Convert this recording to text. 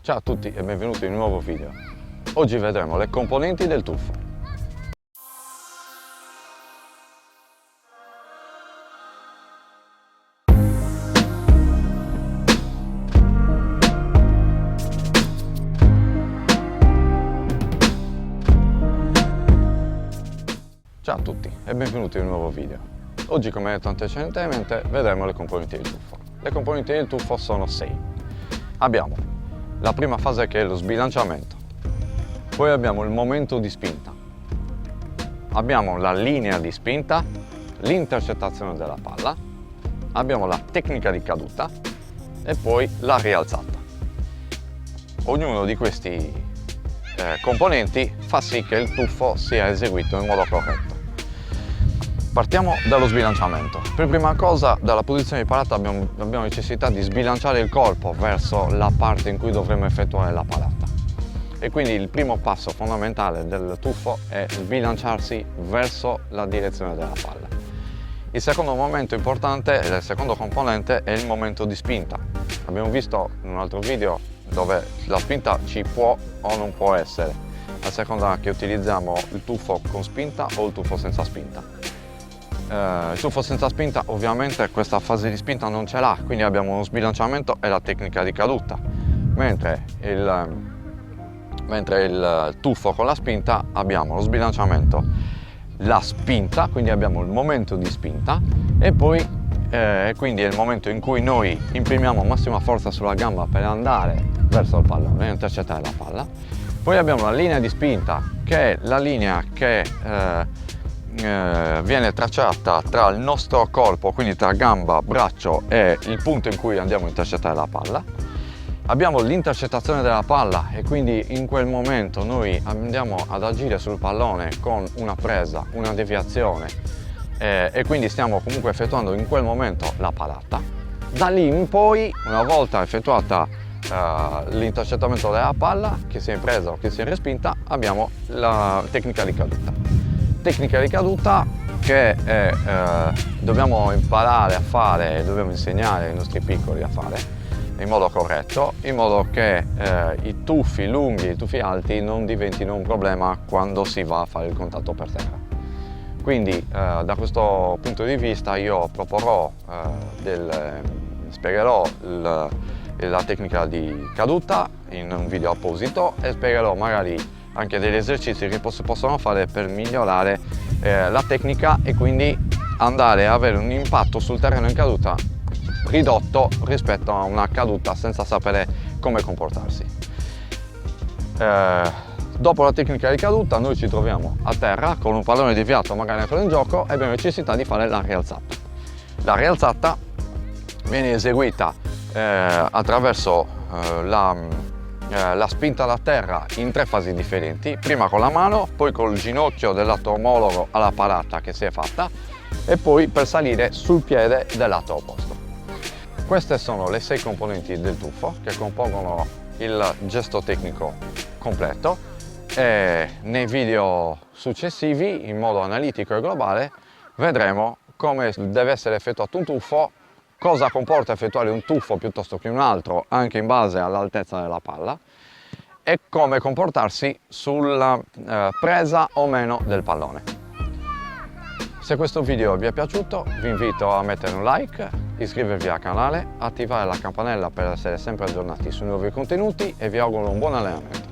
Ciao a tutti e benvenuti in un nuovo video. Oggi vedremo le componenti del tuffo. Ciao a tutti e benvenuti in un nuovo video. Oggi, come detto antecedentemente, vedremo le componenti del tuffo. Le componenti del tuffo sono 6. Abbiamo la prima fase, che è lo sbilanciamento, poi abbiamo il momento di spinta, abbiamo la linea di spinta, l'intercettazione della palla, abbiamo la tecnica di caduta e poi la rialzata. Ognuno di questi componenti fa sì che il tuffo sia eseguito in modo corretto. Partiamo dallo sbilanciamento. Per prima cosa, dalla posizione di parata abbiamo necessità di sbilanciare il corpo verso la parte in cui dovremo effettuare la parata. E quindi il primo passo fondamentale del tuffo è sbilanciarsi verso la direzione della palla. Il secondo momento importante, il secondo componente, è il momento di spinta. Abbiamo visto in un altro video dove la spinta ci può o non può essere, a seconda che utilizziamo il tuffo con spinta o il tuffo senza spinta. Il tuffo senza spinta ovviamente questa fase di spinta non ce l'ha, quindi abbiamo uno sbilanciamento e la tecnica di caduta, mentre il tuffo con la spinta abbiamo lo sbilanciamento, la spinta, quindi abbiamo il momento di spinta e poi quindi è il momento in cui noi imprimiamo massima forza sulla gamba per andare verso il pallone e intercettare la palla. Poi abbiamo la linea di spinta, che è la linea che viene tracciata tra il nostro corpo, quindi tra gamba, braccio e il punto in cui andiamo a intercettare la palla. Abbiamo l'intercettazione della palla e quindi in quel momento noi andiamo ad agire sul pallone con una presa, una deviazione e quindi stiamo comunque effettuando in quel momento la parata. Da lì in poi, una volta effettuata l'intercettamento della palla, che sia in presa o che sia in respinta, abbiamo la tecnica di caduta. Tecnica di caduta che dobbiamo imparare a fare, dobbiamo insegnare ai nostri piccoli a fare in modo corretto, in modo che i tuffi lunghi e i tuffi alti non diventino un problema quando si va a fare il contatto per terra. Quindi da questo punto di vista io spiegherò la tecnica di caduta in un video apposito e spiegherò magari anche degli esercizi che si possono fare per migliorare la tecnica e quindi andare a avere un impatto sul terreno in caduta ridotto rispetto a una caduta senza sapere come comportarsi. Dopo la tecnica di caduta noi ci troviamo a terra con un pallone deviato magari ancora in gioco e abbiamo necessità di fare la rialzata. La rialzata viene eseguita attraverso la spinta da terra in 3 fasi differenti, prima con la mano, poi col ginocchio del lato omologo alla parata che si è fatta e poi per salire sul piede del lato opposto. Queste sono le 6 componenti del tuffo che compongono il gesto tecnico completo e nei video successivi, in modo analitico e globale, vedremo come deve essere effettuato un tuffo, cosa comporta effettuare un tuffo piuttosto che un altro, anche in base all'altezza della palla, e come comportarsi sulla presa o meno del pallone. Se questo video vi è piaciuto, vi invito a mettere un like, iscrivervi al canale, attivare la campanella per essere sempre aggiornati sui nuovi contenuti e vi auguro un buon allenamento.